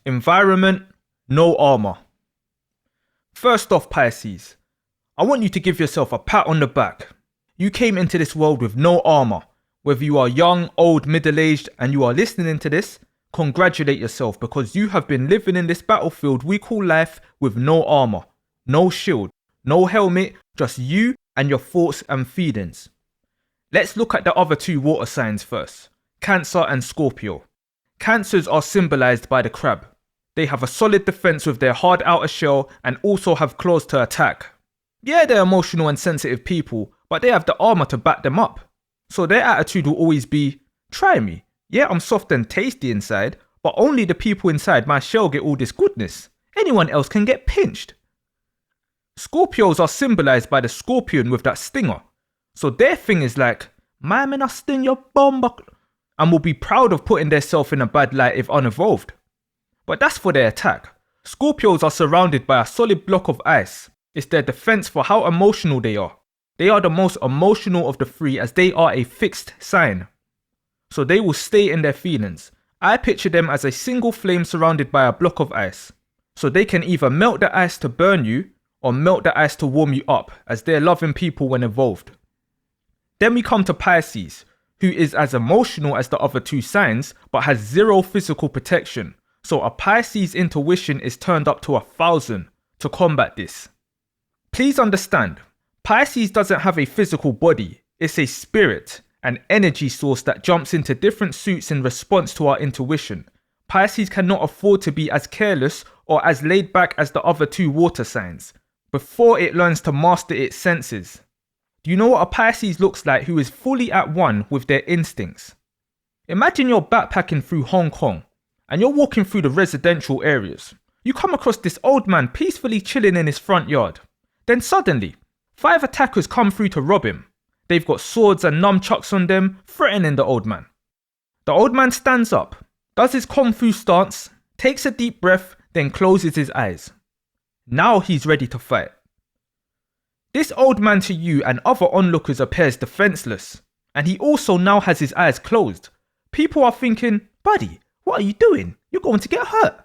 Environment, no armor. First off, Pisces, I want you to give yourself a pat on the back. You came into this world with no armor. Whether you are young, old, middle-aged, and you are listening to this, congratulate yourself because you have been living in this battlefield we call life with no armor, no shield, no helmet, just you and your thoughts and feelings. Let's look at the other two water signs first, Cancer and Scorpio. Cancers are symbolized by the crab. They have a solid defense with their hard outer shell and also have claws to attack. Yeah, they're emotional and sensitive people, but they have the armor to back them up. So their attitude will always be, try me. Yeah, I'm soft and tasty inside, but only the people inside my shell get all this goodness. Anyone else can get pinched. Scorpios are symbolized by the scorpion with that stinger. So their thing is like, my man, I sting your bum, and will be proud of putting themselves in a bad light if unevolved. But that's for their attack. Scorpios are surrounded by a solid block of ice. It's their defense for how emotional they are. They are the most emotional of the three as they are a fixed sign. So they will stay in their feelings. I picture them as a single flame surrounded by a block of ice. So they can either melt the ice to burn you or melt the ice to warm you up as they're loving people when evolved. Then we come to Pisces, who is as emotional as the other two signs but has zero physical protection. So a Pisces intuition is turned up to 1,000 to combat this. Please understand, Pisces doesn't have a physical body, it's a spirit, an energy source that jumps into different suits in response to our intuition. Pisces cannot afford to be as careless or as laid back as the other two water signs, before it learns to master its senses. Do you know what a Pisces looks like who is fully at one with their instincts? Imagine you're backpacking through Hong Kong, and you're walking through the residential areas. You come across this old man peacefully chilling in his front yard. Then suddenly, 5 attackers come through to rob him. They've got swords and nunchucks on them, threatening the old man. The old man stands up, does his kung fu stance, takes a deep breath, then closes his eyes. Now he's ready to fight. This old man to you and other onlookers appears defenseless, and he also now has his eyes closed. People are thinking, buddy, what are you doing? You're going to get hurt.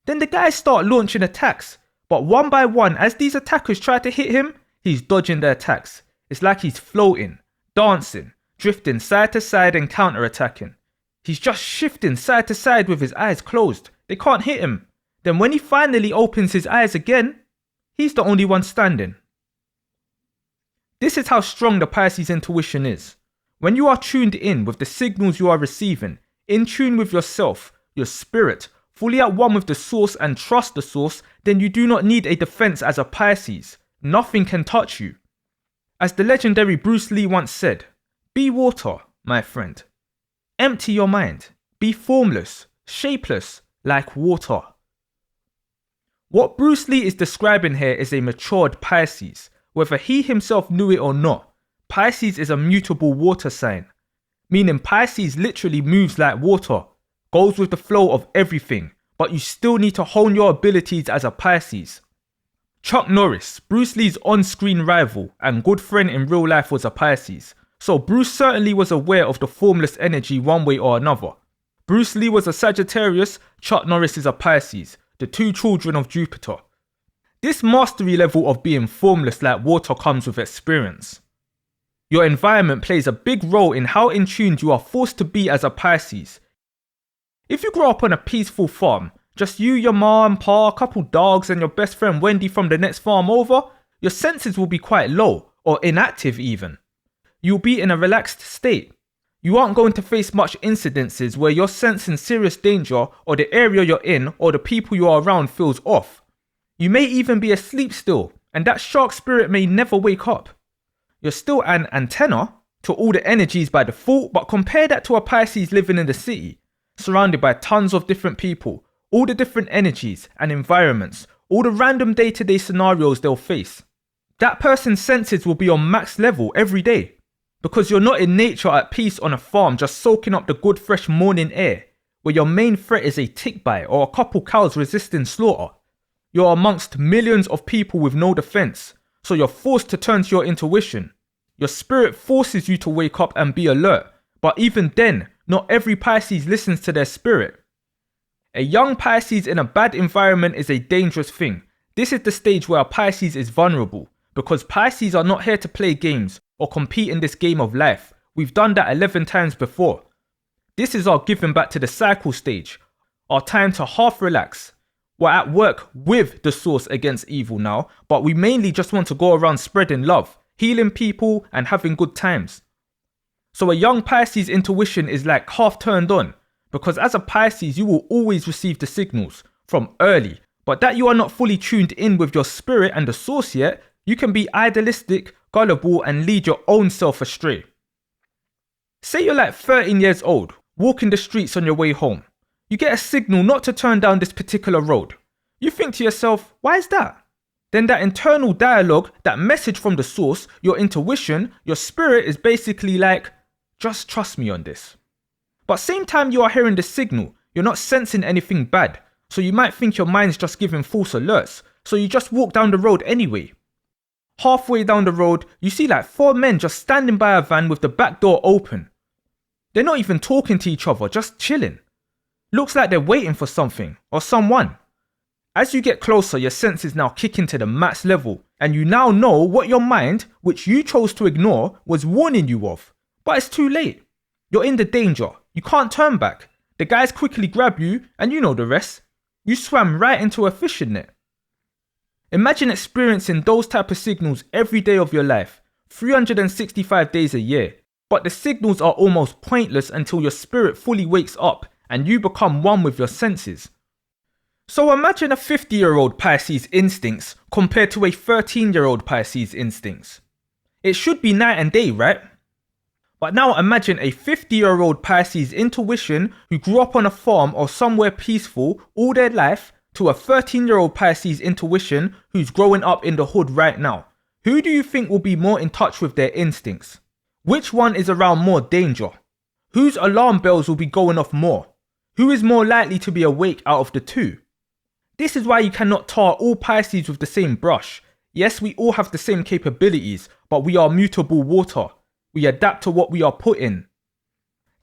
Then the guys start launching attacks, but one by one, as these attackers try to hit him, he's dodging their attacks. It's like he's floating, dancing, drifting side to side and counter-attacking. He's just shifting side to side with his eyes closed. They can't hit him. Then when he finally opens his eyes again, he's the only one standing. This is how strong the Pisces intuition is. When you are tuned in with the signals you are receiving, in tune with yourself, your spirit, fully at one with the source and trust the source, then you do not need a defense as a Pisces. Nothing can touch you. As the legendary Bruce Lee once said, be water, my friend. Empty your mind. Be formless, shapeless, like water. What Bruce Lee is describing here is a matured Pisces. Whether he himself knew it or not, Pisces is a mutable water sign. Meaning Pisces literally moves like water, goes with the flow of everything, but you still need to hone your abilities as a Pisces. Chuck Norris, Bruce Lee's on-screen rival and good friend in real life, was a Pisces, so Bruce certainly was aware of the formless energy one way or another. Bruce Lee was a Sagittarius, Chuck Norris is a Pisces, the two children of Jupiter. This mastery level of being formless like water comes with experience. Your environment plays a big role in how in tune you are forced to be as a Pisces. If you grow up on a peaceful farm, just you, your mom, pa, a couple dogs and your best friend Wendy from the next farm over, your senses will be quite low, or inactive even. You'll be in a relaxed state. You aren't going to face much incidences where you're sensing serious danger or the area you're in or the people you are around feels off. You may even be asleep still, and that shark spirit may never wake up. You're still an antenna to all the energies by default, but compare that to a Pisces living in the city, surrounded by tons of different people, all the different energies and environments, all the random day-to-day scenarios they'll face. That person's senses will be on max level every day, because you're not in nature at peace on a farm just soaking up the good fresh morning air, where your main threat is a tick bite or a couple cows resisting slaughter. You're amongst millions of people with no defense, so you're forced to turn to your intuition. Your spirit forces you to wake up and be alert, but even then, not every Pisces listens to their spirit. A young Pisces in a bad environment is a dangerous thing. This is the stage where a Pisces is vulnerable, because Pisces are not here to play games or compete in this game of life. We've done that 11 times before. This is our giving back to the cycle stage, our time to half relax. We're at work with the source against evil now, but we mainly just want to go around spreading love, healing people and having good times. So a young Pisces intuition is like half turned on, because as a Pisces you will always receive the signals from early, but that you are not fully tuned in with your spirit and the source yet, you can be idealistic, gullible and lead your own self astray. Say you're like 13 years old, walking the streets on your way home. You get a signal not to turn down this particular road. You think to yourself, why is that? Then that internal dialogue, that message from the source, your intuition, your spirit is basically like, just trust me on this. But same time you are hearing the signal, you're not sensing anything bad, so you might think your mind's just giving false alerts, so you just walk down the road anyway. Halfway down the road, you see like 4 men just standing by a van with the back door open. They're not even talking to each other, just chilling. Looks like they're waiting for something, or someone. As you get closer, your senses now kick into the max level, and you now know what your mind, which you chose to ignore, was warning you of. But it's too late. You're in the danger. You can't turn back. The guys quickly grab you, and you know the rest. You swam right into a fishing net. Imagine experiencing those type of signals every day of your life, 365 days a year. But the signals are almost pointless until your spirit fully wakes up and you become one with your senses. So imagine a 50-year-old Pisces instincts compared to a 13-year-old Pisces instincts. It should be night and day, right? But now imagine a 50-year-old Pisces intuition who grew up on a farm or somewhere peaceful all their life to a 13-year-old Pisces intuition who's growing up in the hood right now. Who do you think will be more in touch with their instincts? Which one is around more danger? Whose alarm bells will be going off more? Who is more likely to be awake out of the two? This is why you cannot tar all Pisces with the same brush. Yes, we all have the same capabilities, but we are mutable water. We adapt to what we are put in.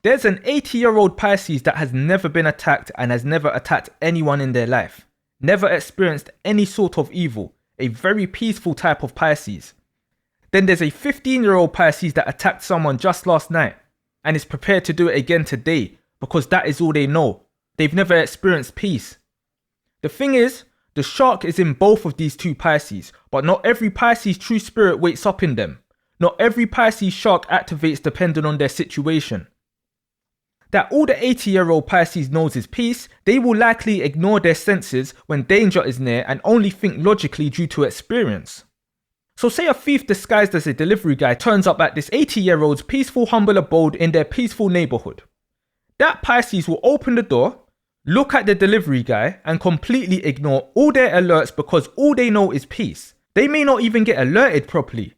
There's an 80-year-old Pisces that has never been attacked and has never attacked anyone in their life. Never experienced any sort of evil. A very peaceful type of Pisces. Then there's a 15-year-old Pisces that attacked someone just last night and is prepared to do it again today because that is all they know. They've never experienced peace. The thing is, the shark is in both of these two Pisces, but not every Pisces true spirit wakes up in them. Not every Pisces shark activates depending on their situation. That all the 80-year-old Pisces knows is peace, they will likely ignore their senses when danger is near and only think logically due to experience. So say a thief disguised as a delivery guy turns up at this 80-year-old's peaceful humble abode in their peaceful neighborhood. That Pisces will open the door, look at the delivery guy and completely ignore all their alerts because all they know is peace. They may not even get alerted properly.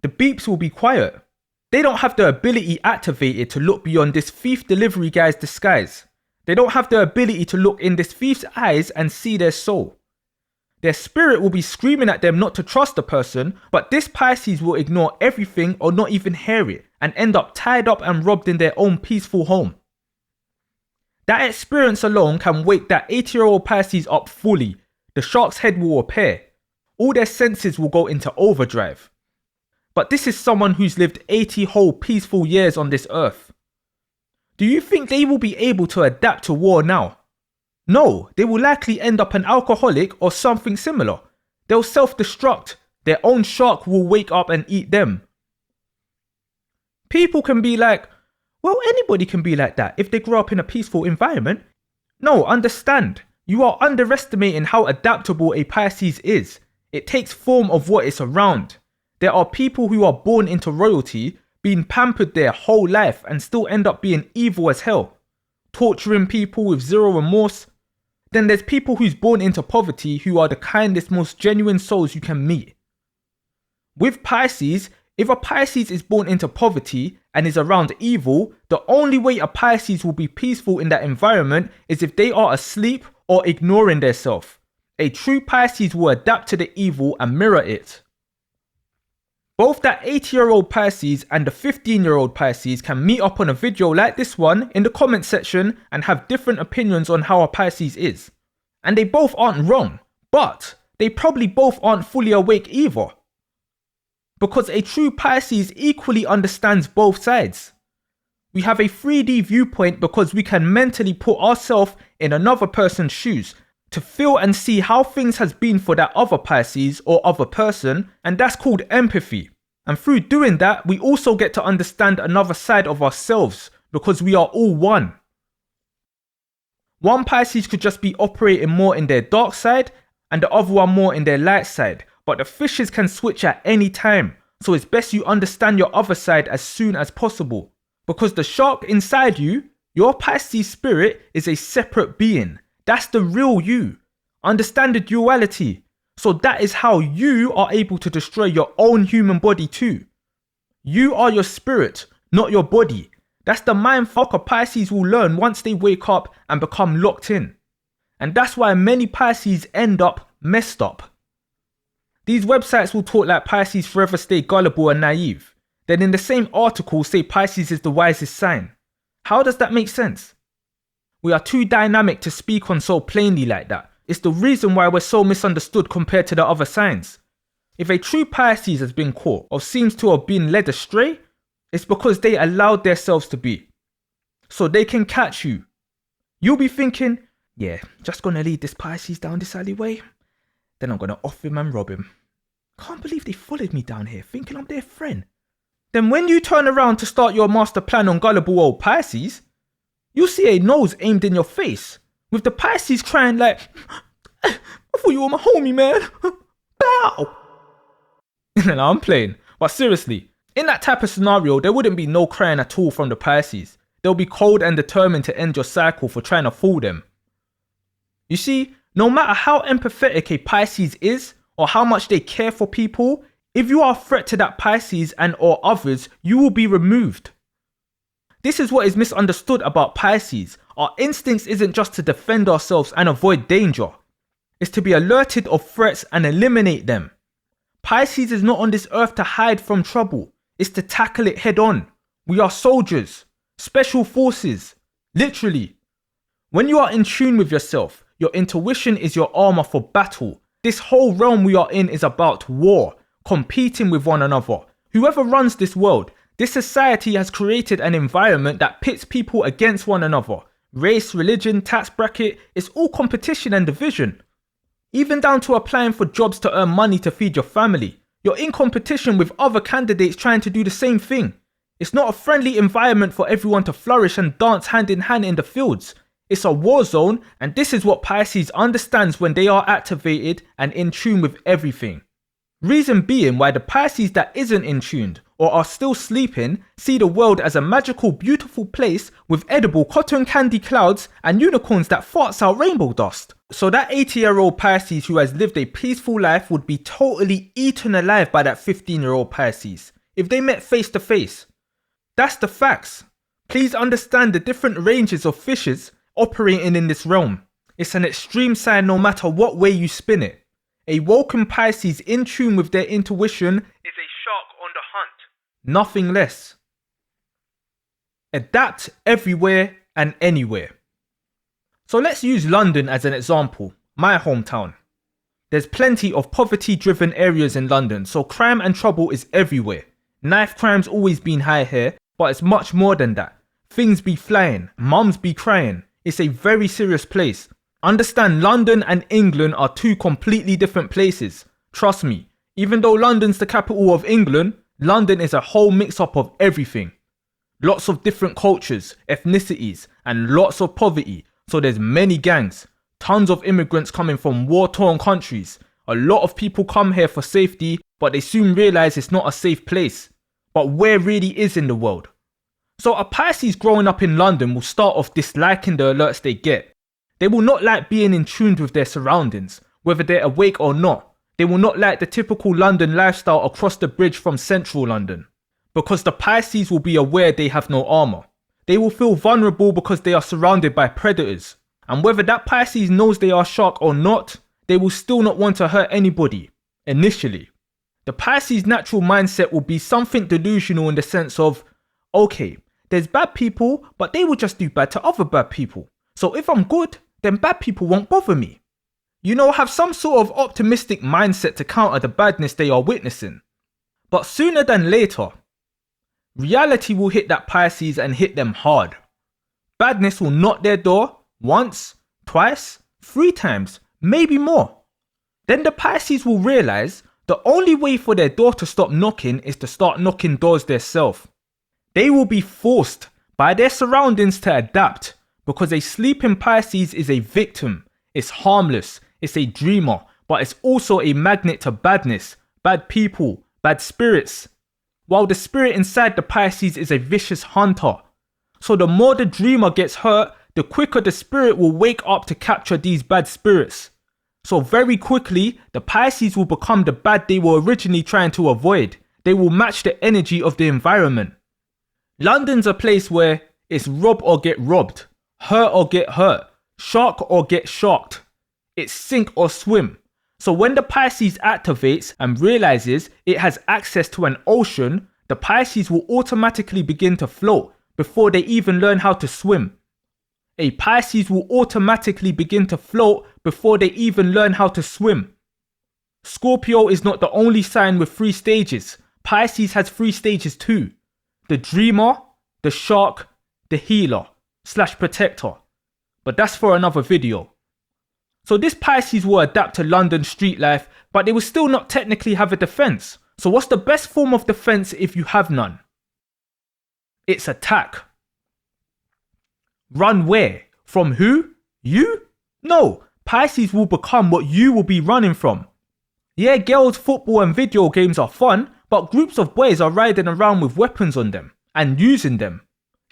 The beeps will be quiet. They don't have the ability activated to look beyond this thief delivery guy's disguise. They don't have the ability to look in this thief's eyes and see their soul. Their spirit will be screaming at them not to trust the person, but this Pisces will ignore everything or not even hear it and end up tied up and robbed in their own peaceful home. That experience alone can wake that 80-year-old Pisces up fully. The shark's head will appear. All their senses will go into overdrive. But this is someone who's lived 80 whole peaceful years on this earth. Do you think they will be able to adapt to war now? No, they will likely end up an alcoholic or something similar. They'll self-destruct. Their own shark will wake up and eat them. People can be like, well, anybody can be like that if they grow up in a peaceful environment. No, understand. You are underestimating how adaptable a Pisces is. It takes form of what it's around. There are people who are born into royalty, being pampered their whole life and still end up being evil as hell. Torturing people with zero remorse. Then there's people who's born into poverty who are the kindest, most genuine souls you can meet. With Pisces, if a Pisces is born into poverty and is around evil, the only way a Pisces will be peaceful in that environment is if they are asleep or ignoring themselves. A true Pisces will adapt to the evil and mirror it. Both that 80-year-old Pisces and the 15-year-old Pisces can meet up on a video like this one in the comment section and have different opinions on how a Pisces is. And they both aren't wrong, but they probably both aren't fully awake either. Because a true Pisces equally understands both sides. We have a 3D viewpoint because we can mentally put ourselves in another person's shoes to feel and see how things has been for that other Pisces or other person, and that's called empathy. And through doing that, we also get to understand another side of ourselves because we are all one. One Pisces could just be operating more in their dark side and the other one more in their light side, but the fishes can switch at any time, so it's best you understand your other side as soon as possible. Because the shark inside you, your Pisces spirit, is a separate being. That's the real you. Understand the duality. So that is how you are able to destroy your own human body too. You are your spirit, not your body. That's the mindfuck a Pisces will learn once they wake up and become locked in. And that's why many Pisces end up messed up. These websites will talk like Pisces forever stay gullible and naive. Then in the same article say Pisces is the wisest sign. How does that make sense? We are too dynamic to speak on so plainly like that. It's the reason why we're so misunderstood compared to the other signs. If a true Pisces has been caught or seems to have been led astray, it's because they allowed themselves to be. So they can catch you. You'll be thinking, yeah, just gonna lead this Pisces down this alleyway. Then I'm gonna off him and rob him. Can't believe they followed me down here thinking I'm their friend. Then when you turn around to start your master plan on gullible old Pisces, you see a nose aimed in your face, with the Pisces crying like, I thought you were my homie, man. Bow. And I'm playing. But seriously, in that type of scenario, there wouldn't be no crying at all from the Pisces. They'll be cold and determined to end your cycle for trying to fool them. You see, no matter how empathetic a Pisces is, or how much they care for people, if you are a threat to that Pisces and or others, you will be removed. This is what is misunderstood about Pisces. Our instincts isn't just to defend ourselves and avoid danger. It's to be alerted of threats and eliminate them. Pisces is not on this earth to hide from trouble. It's to tackle it head on. We are soldiers, special forces, literally. When you are in tune with yourself, your intuition is your armor for battle. This whole realm we are in is about war, competing with one another. Whoever runs this world, this society has created an environment that pits people against one another. Race, religion, tax bracket, it's all competition and division. Even down to applying for jobs to earn money to feed your family. You're in competition with other candidates trying to do the same thing. It's not a friendly environment for everyone to flourish and dance hand in hand in the fields. It's a war zone, and this is what Pisces understands when they are activated and in tune with everything. Reason being why the Pisces that isn't in tuned or are still sleeping see the world as a magical, beautiful place with edible cotton candy clouds and unicorns that farts out rainbow dust. So that 80-year-old Pisces who has lived a peaceful life would be totally eaten alive by that 15-year-old Pisces if they met face to face. That's the facts. Please understand the different ranges of fishes operating in this realm. It's an extreme sign no matter what way you spin it. A woken Pisces in tune with their intuition is a shark on the hunt. Nothing less. Adapt everywhere and anywhere. So let's use London as an example, my hometown. There's plenty of poverty-driven areas in London, so crime and trouble is everywhere. Knife crime's always been high here, but it's much more than that. Things be flying, mums be crying. It's a very serious place. Understand, London and England are two completely different places. Trust me, even though London's the capital of England, London is a whole mix-up of everything. Lots of different cultures, ethnicities, and lots of poverty. So there's many gangs, tons of immigrants coming from war-torn countries. A lot of people come here for safety, but they soon realize it's not a safe place. But where really is in the world? So a Pisces growing up in London will start off disliking the alerts they get. They will not like being in tune with their surroundings, whether they're awake or not. They will not like the typical London lifestyle across the bridge from central London. Because the Pisces will be aware they have no armor. They will feel vulnerable because they are surrounded by predators. And whether that Pisces knows they are shark or not, they will still not want to hurt anybody, initially. The Pisces' natural mindset will be something delusional in the sense of, okay, there's bad people, but they will just do bad to other bad people. So if I'm good, then bad people won't bother me. You know, have some sort of optimistic mindset to counter the badness they are witnessing. But sooner than later, reality will hit that Pisces and hit them hard. Badness will knock their door once, twice, 3 times, maybe more. Then the Pisces will realize the only way for their door to stop knocking is to start knocking doors themselves. They will be forced by their surroundings to adapt, because a sleeping Pisces is a victim. It's harmless, it's a dreamer, but it's also a magnet to badness, bad people, bad spirits. While the spirit inside the Pisces is a vicious hunter. So the more the dreamer gets hurt, the quicker the spirit will wake up to capture these bad spirits. So very quickly, the Pisces will become the bad they were originally trying to avoid. They will match the energy of the environment. London's a place where it's rob or get robbed, hurt or get hurt, shark or get sharked. It's sink or swim. So when the Pisces activates and realizes it has access to an ocean, the Pisces will automatically begin to float before they even learn how to swim. A Pisces will automatically begin to float before they even learn how to swim. Scorpio is not the only sign with 3 stages. Pisces has 3 stages too. The dreamer, the shark, the healer / protector. But that's for another video. So this Pisces will adapt to London street life, but they will still not technically have a defense. So what's the best form of defense if you have none? It's attack. Run where? From who? You? No, Pisces will become what you will be running from. Yeah, girls, football and video games are fun, but groups of boys are riding around with weapons on them and using them.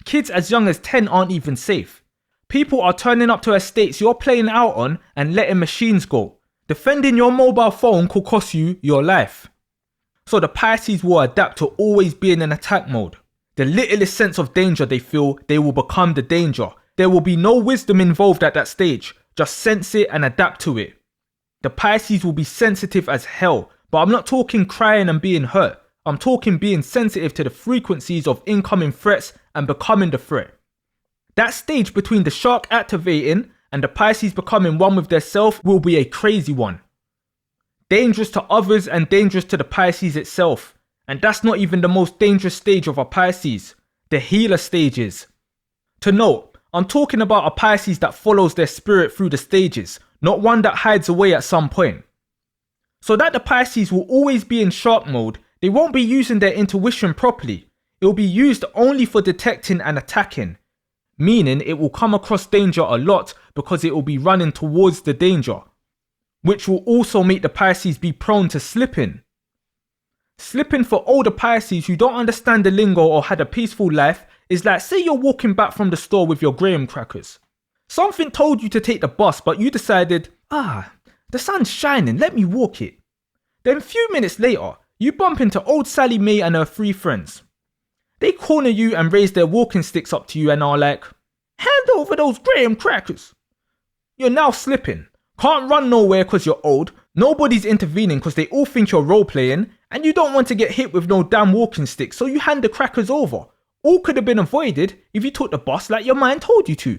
Kids as young as 10 aren't even safe. People are turning up to estates you're playing out on and letting machines go. Defending your mobile phone could cost you your life. So the Pisces will adapt to always being in attack mode. The littlest sense of danger they feel, they will become the danger. There will be no wisdom involved at that stage. Just sense it and adapt to it. The Pisces will be sensitive as hell, but I'm not talking crying and being hurt. I'm talking being sensitive to the frequencies of incoming threats and becoming the threat. That stage between the shark activating and the Pisces becoming one with their self will be a crazy one. Dangerous to others and dangerous to the Pisces itself. And that's not even the most dangerous stage of a Pisces. The healer stages. To note, I'm talking about a Pisces that follows their spirit through the stages, not one that hides away at some point. So that the Pisces will always be in shark mode, they won't be using their intuition properly. It will be used only for detecting and attacking. Meaning it will come across danger a lot because it will be running towards the danger. Which will also make the Pisces be prone to slipping. Slipping for older Pisces who don't understand the lingo or had a peaceful life is like, say you're walking back from the store with your graham crackers. Something told you to take the bus, but you decided, the sun's shining, let me walk it. Then a few minutes later, you bump into old Sally Mae and her 3 friends. They corner you and raise their walking sticks up to you and are like, hand over those graham crackers. You're now slipping. Can't run nowhere because you're old. Nobody's intervening because they all think you're role playing. And you don't want to get hit with no damn walking stick, so you hand the crackers over. All could have been avoided if you took the bus like your mind told you to.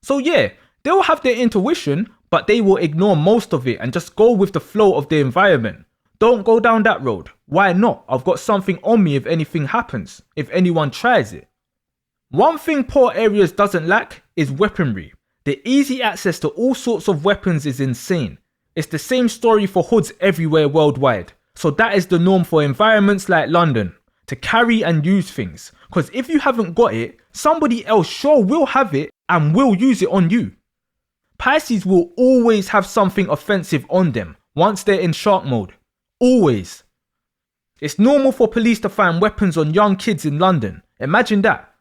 So yeah, they'll have their intuition, but they will ignore most of it and just go with the flow of the environment. Don't go down that road. Why not? I've got something on me if anything happens, if anyone tries it. One thing poor areas doesn't lack is weaponry. The easy access to all sorts of weapons is insane. It's the same story for hoods everywhere worldwide. So that is the norm for environments like London, to carry and use things. Because if you haven't got it, somebody else sure will have it and will use it on you. Pisces will always have something offensive on them once they're in shark mode. Always. It's normal for police to find weapons on young kids in London. Imagine that.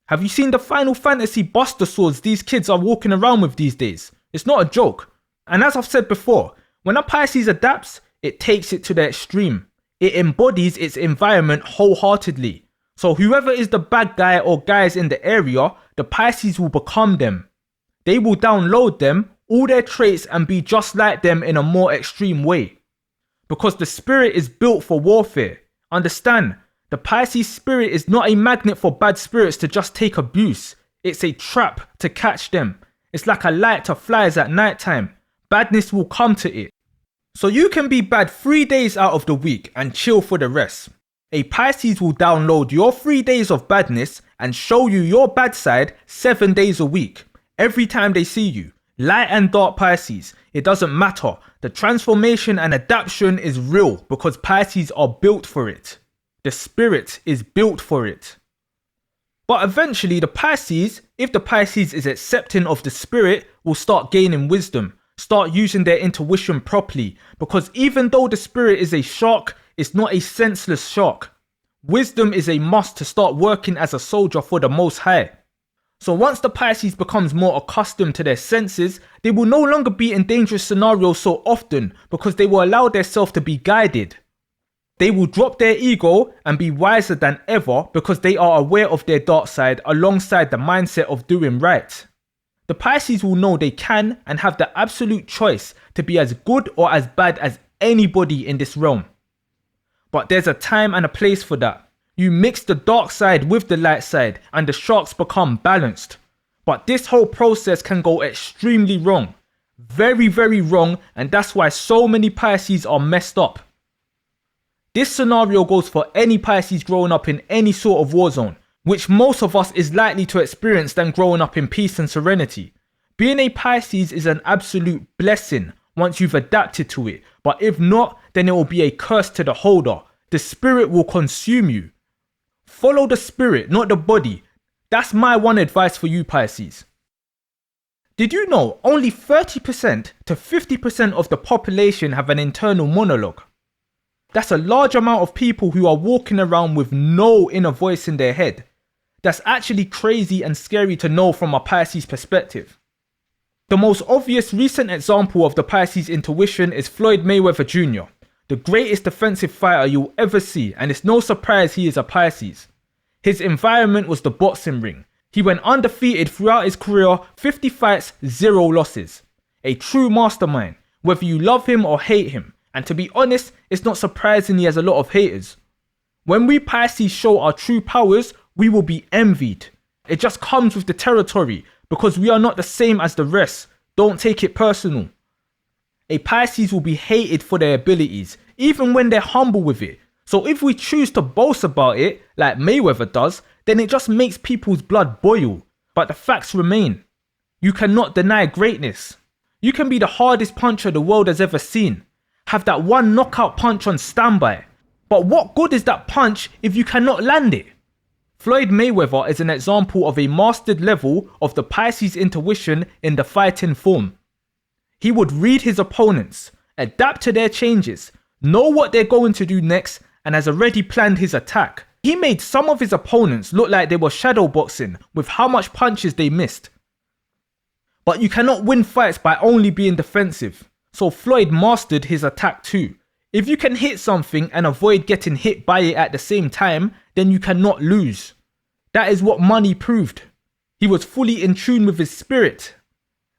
Have you seen the Final Fantasy Buster Swords these kids are walking around with these days? It's not a joke. And as I've said before, when a Pisces adapts, it takes it to the extreme. It embodies its environment wholeheartedly. So whoever is the bad guy or guys in the area, the Pisces will become them. They will download them, all their traits, and be just like them in a more extreme way. because the spirit is built for warfare. Understand, the Pisces spirit is not a magnet for bad spirits to just take abuse. It's a trap to catch them. It's like a light to flies at night time. Badness will come to it. So you can be bad 3 days out of the week and chill for the rest. A Pisces will download your 3 days of badness and show you your bad side 7 days a week. Every time they see you. Light and dark Pisces, it doesn't matter. The transformation and adaptation is real because Pisces are built for it. The spirit is built for it. But eventually the Pisces, if the Pisces is accepting of the spirit, will start gaining wisdom. Start using their intuition properly, because even though the spirit is a shark, it's not a senseless shark. Wisdom is a must to start working as a soldier for the Most High. So once the Pisces becomes more accustomed to their senses, they will no longer be in dangerous scenarios so often because they will allow themselves to be guided. They will drop their ego and be wiser than ever because they are aware of their dark side alongside the mindset of doing right. The Pisces will know they can and have the absolute choice to be as good or as bad as anybody in this realm. But there's a time and a place for that. You mix the dark side with the light side and the sharks become balanced. But this whole process can go extremely wrong. Very, very wrong, and that's why so many Pisces are messed up. This scenario goes for any Pisces growing up in any sort of war zone, which most of us is likely to experience than growing up in peace and serenity. Being a Pisces is an absolute blessing once you've adapted to it, but if not, then it will be a curse to the holder. The spirit will consume you. Follow the spirit, not the body. That's my one advice for you Pisces. Did you know only 30% to 50% of the population have an internal monologue? That's a large amount of people who are walking around with no inner voice in their head. That's actually crazy and scary to know from a Pisces perspective. The most obvious recent example of the Pisces intuition is Floyd Mayweather Jr., the greatest defensive fighter you'll ever see, and it's no surprise he is a Pisces. His environment was the boxing ring. He went undefeated throughout his career, 50 fights, 0 losses. A true mastermind, whether you love him or hate him. And to be honest, it's not surprising he has a lot of haters. When we Pisces show our true powers, we will be envied. It just comes with the territory, because we are not the same as the rest. Don't take it personal. A Pisces will be hated for their abilities, even when they're humble with it. So if we choose to boast about it, like Mayweather does, then it just makes people's blood boil. But the facts remain. You cannot deny greatness. You can be the hardest puncher the world has ever seen. Have that one knockout punch on standby. But what good is that punch if you cannot land it? Floyd Mayweather is an example of a mastered level of the Pisces intuition in the fighting form. He would read his opponents, adapt to their changes, know what they're going to do next, and has already planned his attack. He made some of his opponents look like they were shadowboxing with how much punches they missed. But you cannot win fights by only being defensive. So Floyd mastered his attack too. If you can hit something and avoid getting hit by it at the same time, then you cannot lose. That is what Money proved. He was fully in tune with his spirit.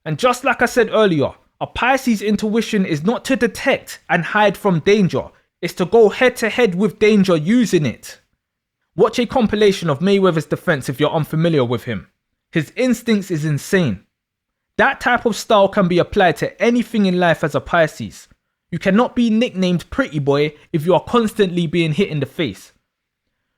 And just like I said earlier, a Pisces intuition is not to detect and hide from danger. It's to go head to head with danger using it. Watch a compilation of Mayweather's defense if you're unfamiliar with him. His instincts is insane. That type of style can be applied to anything in life as a Pisces. You cannot be nicknamed Pretty Boy if you are constantly being hit in the face.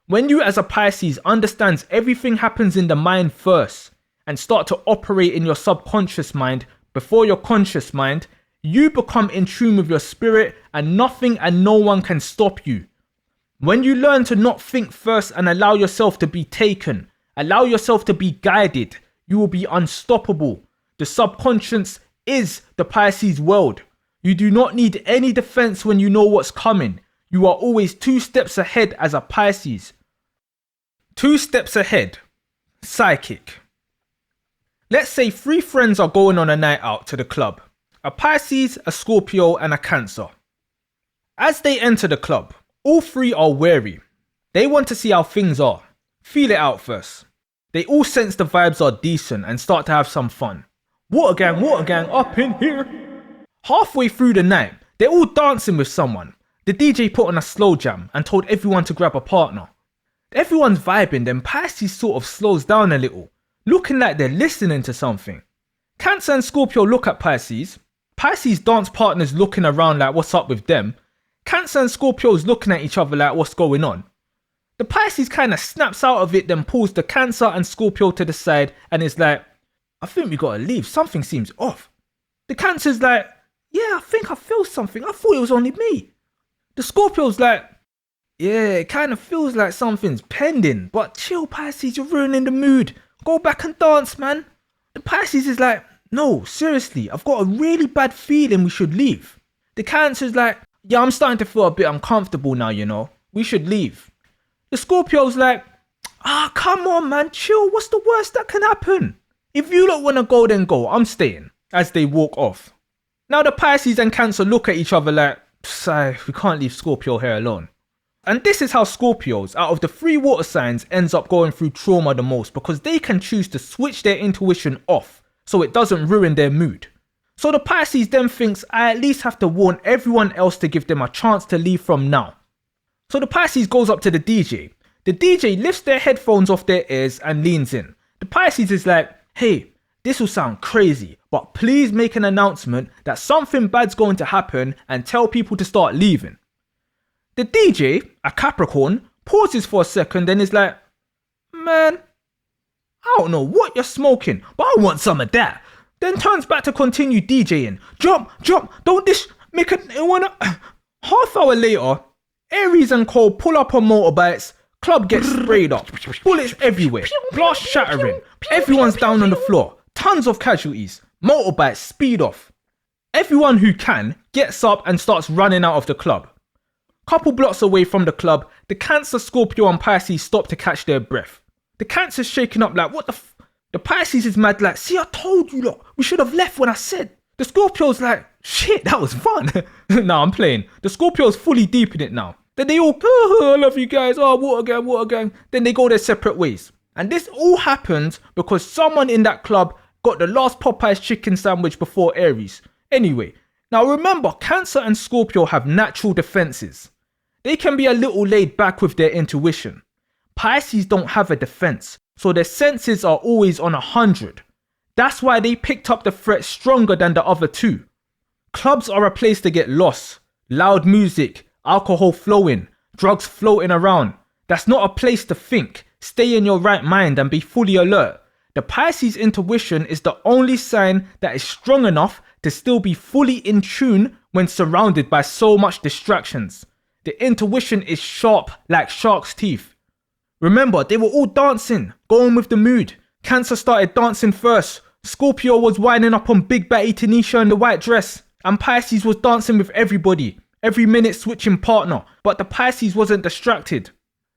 When you as a Pisces understands everything happens in the mind first and start to operate in your subconscious mind before your conscious mind, you become in tune with your spirit and nothing and no one can stop you. When you learn to not think first and allow yourself to be taken, allow yourself to be guided, you will be unstoppable. The subconscious is the Pisces world. You do not need any defense when you know what's coming. You are always 2 steps ahead as a Pisces. 2 steps ahead. Psychic. Let's say 3 friends are going on a night out to the club. A Pisces, a Scorpio, and a Cancer. As they enter the club, all 3 are wary. They want to see how things are. Feel it out first. They all sense the vibes are decent and start to have some fun. Water gang, up in here. Halfway through the night, they're all dancing with someone. The DJ put on a slow jam and told everyone to grab a partner. Everyone's vibing, then Pisces sort of slows down a little, looking like they're listening to something. Cancer and Scorpio look at Pisces. Pisces dance partners looking around like what's up with them. Cancer and Scorpio's looking at each other like what's going on. The Pisces kind of snaps out of it, then pulls the Cancer and Scorpio to the side and is like, I think we gotta leave, something seems off. The Cancer's like, yeah, I think I feel something, I thought it was only me. The Scorpio's like, yeah, it kind of feels like something's pending, but chill Pisces, you're ruining the mood. Go back and dance, man. The Pisces is like, no, seriously, I've got a really bad feeling we should leave. The Cancer's like, yeah, I'm starting to feel a bit uncomfortable now, you know. We should leave. The Scorpio's like, come on, man, chill. What's the worst that can happen? If you don't want to go, then go. I'm staying. As they walk off. Now the Pisces and Cancer look at each other like, we can't leave Scorpio here alone. And this is how Scorpios, out of the 3 water signs, ends up going through trauma the most, because they can choose to switch their intuition off so it doesn't ruin their mood. So the Pisces then thinks, I at least have to warn everyone else to give them a chance to leave from now. So the Pisces goes up to the DJ. The DJ lifts their headphones off their ears and leans in. The Pisces is like, hey, this will sound crazy, but please make an announcement that something bad's going to happen and tell people to start leaving. The DJ, a Capricorn, pauses for a second and is like, man, I don't know what you're smoking, but I want some of that. Then turns back to continue DJing. Jump, don't make it wanna. Half hour later, Aries and Cole pull up on motorbikes, club gets sprayed up, bullets everywhere, glass shattering, everyone's down on the floor, tons of casualties, motorbikes speed off. Everyone who can gets up and starts running out of the club. Couple blocks away from the club, the Cancer, Scorpio and Pisces stop to catch their breath. The Cancer's shaking up like, what the Pisces is mad like, see, I told you lot, we should have left when I said. The Scorpio's like, shit, that was fun. Nah, I'm playing. The Scorpio's fully deep in it now. Then they all, I love you guys, water gang. Then they go their separate ways. And this all happens because someone in that club got the last Popeye's chicken sandwich before Aries. Anyway, now remember, Cancer and Scorpio have natural defenses. They can be a little laid back with their intuition. Pisces don't have a defense, so their senses are always on 100. That's why they picked up the threat stronger than the other 2. Clubs are a place to get lost. Loud music, alcohol flowing, drugs floating around. That's not a place to think, stay in your right mind and be fully alert. The Pisces intuition is the only sign that is strong enough to still be fully in tune when surrounded by so much distractions. The intuition is sharp like shark's teeth. Remember, they were all dancing, going with the mood. Cancer started dancing first. Scorpio was winding up on Big Batty Tanisha in the white dress. And Pisces was dancing with everybody. Every minute switching partner. But the Pisces wasn't distracted.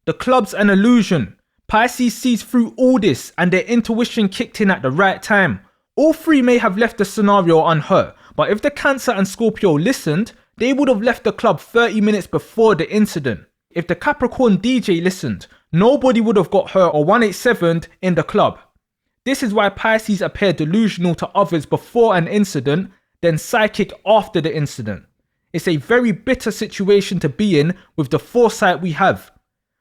The club's an illusion. Pisces sees through all this and their intuition kicked in at the right time. All 3 may have left the scenario unhurt. But if the Cancer and Scorpio listened, they would have left the club 30 minutes before the incident. If the Capricorn DJ listened, nobody would have got hurt or 187'd in the club. This is why Pisces appear delusional to others before an incident, then psychic after the incident. It's a very bitter situation to be in with the foresight we have.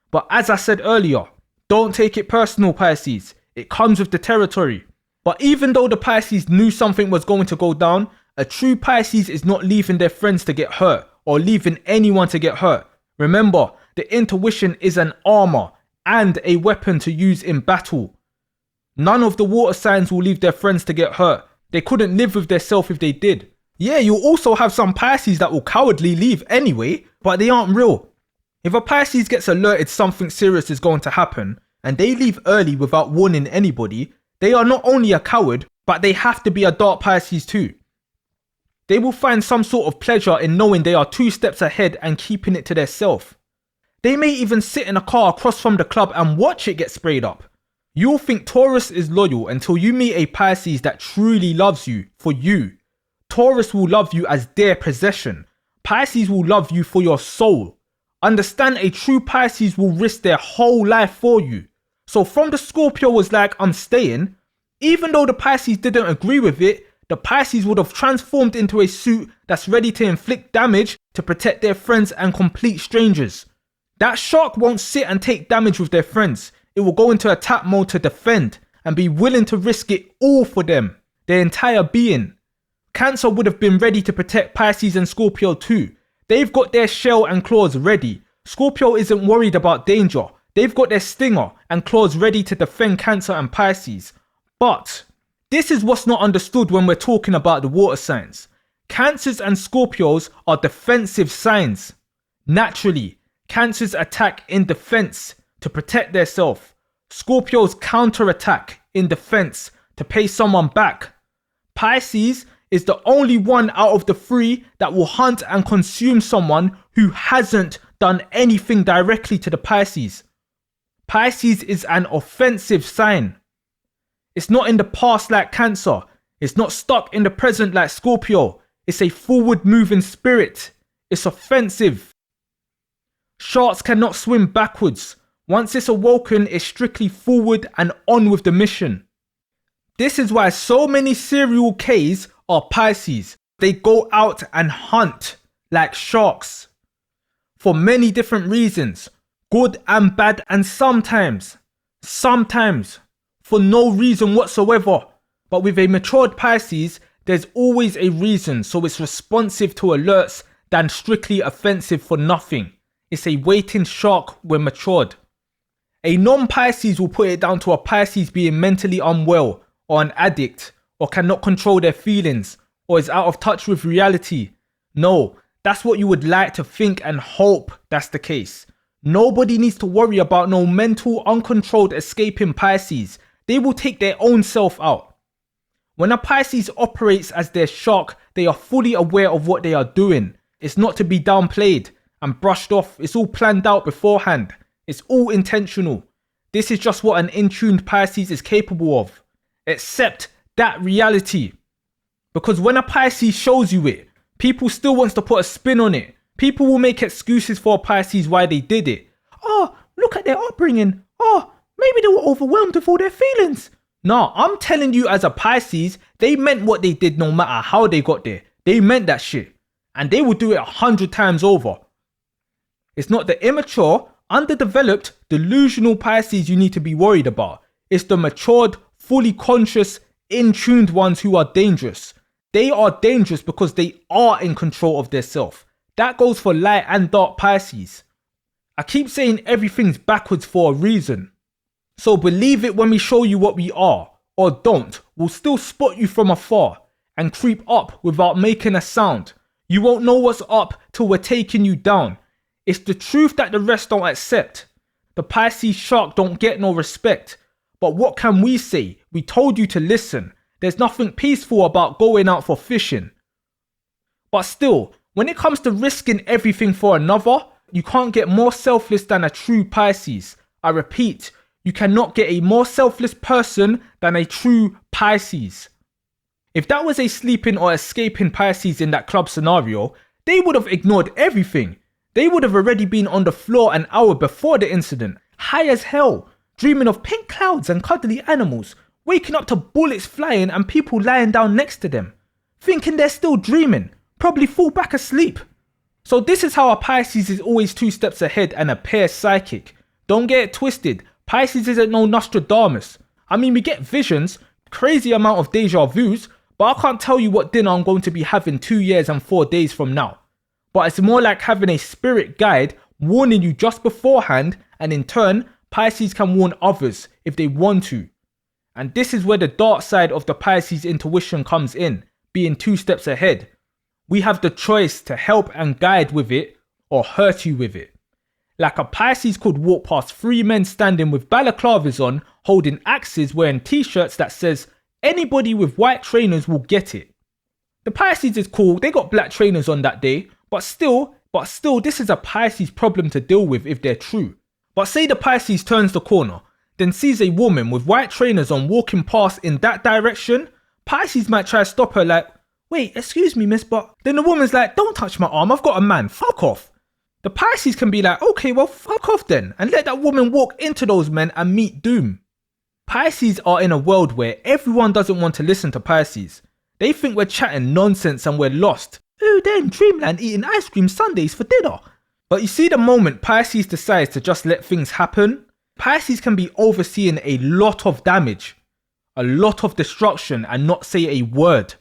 But as I said earlier, don't take it personal, Pisces. It comes with the territory. But even though the Pisces knew something was going to go down, a true Pisces is not leaving their friends to get hurt or leaving anyone to get hurt. Remember, the intuition is an armor and a weapon to use in battle. None of the water signs will leave their friends to get hurt. They couldn't live with themselves if they did. Yeah, you'll also have some Pisces that will cowardly leave anyway, but they aren't real. If a Pisces gets alerted something serious is going to happen, and they leave early without warning anybody, they are not only a coward, but they have to be a dark Pisces too. They will find some sort of pleasure in knowing they are 2 steps ahead and keeping it to themselves. They may even sit in a car across from the club and watch it get sprayed up. You'll think Taurus is loyal until you meet a Pisces that truly loves you for you. Taurus will love you as their possession. Pisces will love you for your soul. Understand, a true Pisces will risk their whole life for you. So from the Scorpio was like, I'm staying, even though the Pisces didn't agree with it, the Pisces would have transformed into a suit that's ready to inflict damage to protect their friends and complete strangers. That shark won't sit and take damage with their friends. It will go into attack mode to defend and be willing to risk it all for them, their entire being. Cancer would have been ready to protect Pisces and Scorpio too. They've got their shell and claws ready. Scorpio isn't worried about danger. They've got their stinger and claws ready to defend Cancer and Pisces. But this is what's not understood when we're talking about the water signs. Cancers and Scorpios are defensive signs. Naturally, Cancers attack in defense to protect themselves. Scorpios counterattack in defense to pay someone back. Pisces is the only one out of the three that will hunt and consume someone who hasn't done anything directly to the Pisces. Pisces is an offensive sign. It's not in the past like Cancer. It's not stuck in the present like Scorpio. It's a forward moving spirit. It's offensive. Sharks cannot swim backwards. Once it's awoken, it's strictly forward and on with the mission. This is why so many serial Ks are Pisces. They go out and hunt like sharks. For many different reasons. Good and bad, and sometimes for no reason whatsoever. But with a matured Pisces, there's always a reason, so it's responsive to alerts than strictly offensive for nothing. It's a waiting shark when matured. A non-Pisces will put it down to a Pisces being mentally unwell, or an addict, or cannot control their feelings, or is out of touch with reality. No, that's what you would like to think and hope that's the case. Nobody needs to worry about no mental, uncontrolled escaping Pisces. They will take their own self out. When a Pisces operates as their shark, they are fully aware of what they are doing. It's not to be downplayed and brushed off. It's all planned out beforehand. It's all intentional. This is just what an in-tuned Pisces is capable of. Accept that reality. Because when a Pisces shows you it, people still wants to put a spin on it. People will make excuses for a Pisces why they did it. Oh, look at their upbringing. Oh, maybe they were overwhelmed with all their feelings. No, I'm telling you as a Pisces, they meant what they did no matter how they got there. They meant that shit. And they will do it 100 times over. It's not the immature, underdeveloped, delusional Pisces you need to be worried about. It's the matured, fully conscious, in-tuned ones who are dangerous. They are dangerous because they are in control of their self. That goes for light and dark Pisces. I keep saying everything's backwards for a reason. So believe it when we show you what we are, or don't. We'll still spot you from afar and creep up without making a sound. You won't know what's up till we're taking you down. It's the truth that the rest don't accept. The Pisces shark don't get no respect. But what can we say? We told you to listen. There's nothing peaceful about going out for fishing. But still, when it comes to risking everything for another, you can't get more selfless than a true Pisces. I repeat, you cannot get a more selfless person than a true Pisces. If that was a sleeping or escaping Pisces in that club scenario, they would have ignored everything. They would have already been on the floor an hour before the incident, high as hell, dreaming of pink clouds and cuddly animals, waking up to bullets flying and people lying down next to them, thinking they're still dreaming, probably fall back asleep. So this is how a Pisces is always 2 steps ahead and a pair psychic. Don't get it twisted, Pisces isn't no Nostradamus. I mean, we get visions, crazy amount of deja vus, but I can't tell you what dinner I'm going to be having 2 years and 4 days from now. But it's more like having a spirit guide warning you just beforehand, and in turn, Pisces can warn others if they want to. And this is where the dark side of the Pisces intuition comes in, being 2 steps ahead. We have the choice to help and guide with it or hurt you with it. Like a Pisces could walk past 3 men standing with balaclavas on, holding axes, wearing t-shirts that says, anybody with white trainers will get it. The Pisces is cool, they got black trainers on that day, but still, this is a Pisces problem to deal with if they're true. But say the Pisces turns the corner, then sees a woman with white trainers on walking past in that direction, Pisces might try to stop her like, wait, excuse me miss, but then the woman's like, don't touch my arm, I've got a man, fuck off. The Pisces can be like, okay, well fuck off then, and let that woman walk into those men and meet doom. Pisces are in a world where everyone doesn't want to listen to Pisces. They think we're chatting nonsense and we're lost. Oh, they're in dreamland eating ice cream sundaes for dinner. But you see, the moment Pisces decides to just let things happen, Pisces can be overseeing a lot of damage, a lot of destruction, and not say a word.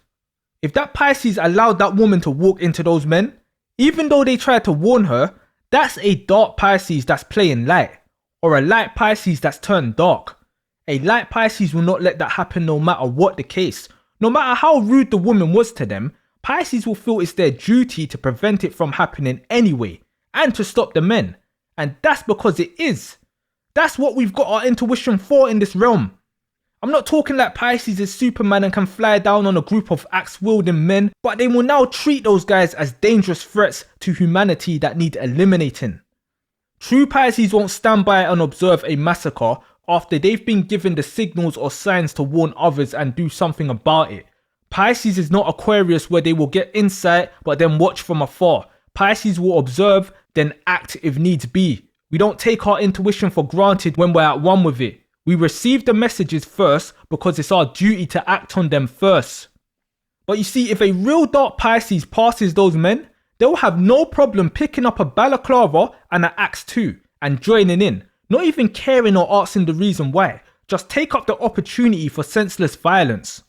If that Pisces allowed that woman to walk into those men, even though they tried to warn her, that's a dark Pisces that's playing light, or a light Pisces that's turned dark. A light Pisces will not let that happen no matter what the case. No matter how rude the woman was to them, Pisces will feel it's their duty to prevent it from happening anyway, and to stop the men. And that's because it is. That's what we've got our intuition for in this realm. I'm not talking like Pisces is Superman and can fly down on a group of axe-wielding men, but they will now treat those guys as dangerous threats to humanity that need eliminating. True Pisces won't stand by and observe a massacre after they've been given the signals or signs to warn others and do something about it. Pisces is not Aquarius where they will get insight but then watch from afar. Pisces will observe, then act if needs be. We don't take our intuition for granted when we're at one with it. We receive the messages first because it's our duty to act on them first. But you see, if a real dark Pisces passes those men, they'll have no problem picking up a balaclava and an axe too and joining in, not even caring or asking the reason why. Just take up the opportunity for senseless violence.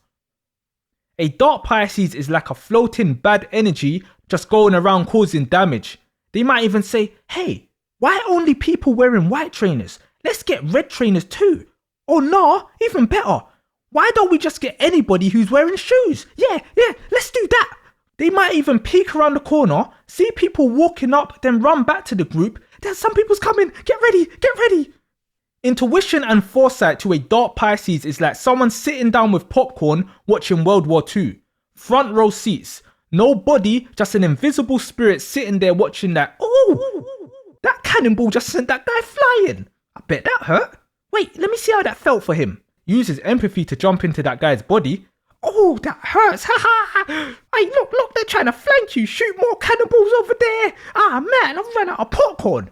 A dark Pisces is like a floating bad energy just going around causing damage. They might even say, hey, why only people wearing white trainers? Let's get red trainers too. Oh no, even better. Why don't we just get anybody who's wearing shoes? Yeah, let's do that. They might even peek around the corner, see people walking up, then run back to the group. There's some people's coming. Get ready, get ready. Intuition and foresight to a dark Pisces is like someone sitting down with popcorn watching World War II. Front row seats. No body, just an invisible spirit sitting there watching that. Oh, that cannonball just sent that guy flying. I bet that hurt. Wait, let me see how that felt for him. Uses empathy to jump into that guy's body. Oh, that hurts. Ha ha. Hey, look, they're trying to flank you. Shoot more cannonballs over there. Ah, man, I've run out of popcorn.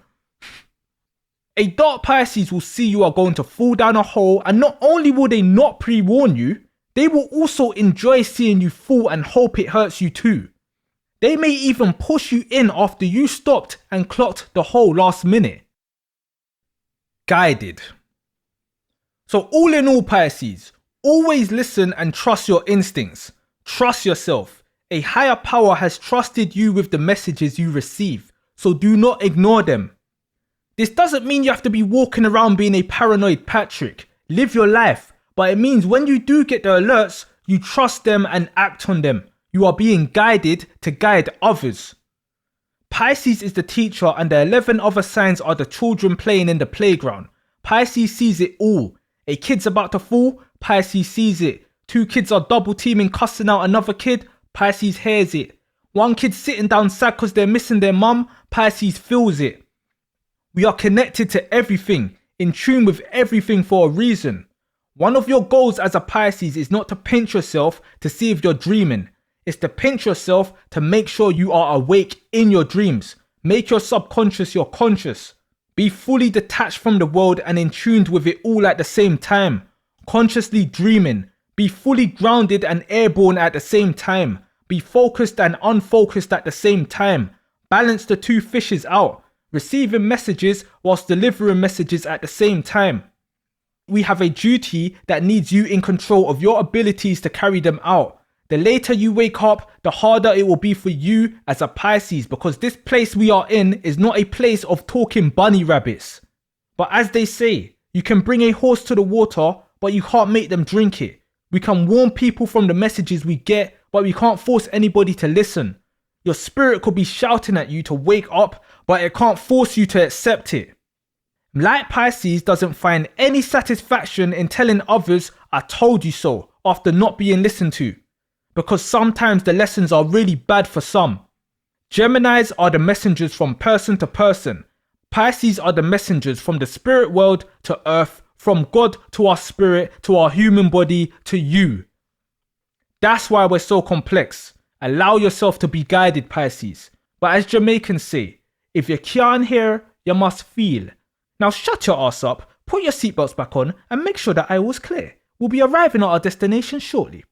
A dark Pisces will see you are going to fall down a hole, and not only will they not pre-warn you, they will also enjoy seeing you fall and hope it hurts you too. They may even push you in after you stopped and clocked the hole last minute. Guided. So all in all, Pisces, always listen and trust your instincts. Trust yourself. A higher power has trusted you with the messages you receive, so do not ignore them. This doesn't mean you have to be walking around being a paranoid Patrick. Live your life, but it means when you do get the alerts, you trust them and act on them. You are being guided to guide others. Pisces is the teacher and the 11 other signs are the children playing in the playground. Pisces sees it all. A kid's about to fall, Pisces sees it. Two kids are double teaming cussing out another kid, Pisces hears it. One kid sitting down sad because they're missing their mum, Pisces feels it. We are connected to everything, in tune with everything for a reason. One of your goals as a Pisces is not to pinch yourself to see if you're dreaming. It's to pinch yourself to make sure you are awake in your dreams. Make your subconscious your conscious. Be fully detached from the world and in tune with it all at the same time. Consciously dreaming. Be fully grounded and airborne at the same time. Be focused and unfocused at the same time. Balance the two fishes out. Receiving messages whilst delivering messages at the same time. We have a duty that needs you in control of your abilities to carry them out. The later you wake up, the harder it will be for you as a Pisces, because this place we are in is not a place of talking bunny rabbits. But as they say, you can bring a horse to the water, but you can't make them drink it. We can warn people from the messages we get, but we can't force anybody to listen. Your spirit could be shouting at you to wake up, but it can't force you to accept it. Light Pisces doesn't find any satisfaction in telling others, I told you so, after not being listened to. Because sometimes the lessons are really bad for some. Geminis are the messengers from person to person. Pisces are the messengers from the spirit world to earth, from God to our spirit, to our human body, to you. That's why we're so complex. Allow yourself to be guided, Pisces. But as Jamaicans say, if you can't hear, you must feel. Now shut your ass up, put your seatbelts back on, and make sure that aisle was clear. We'll be arriving at our destination shortly.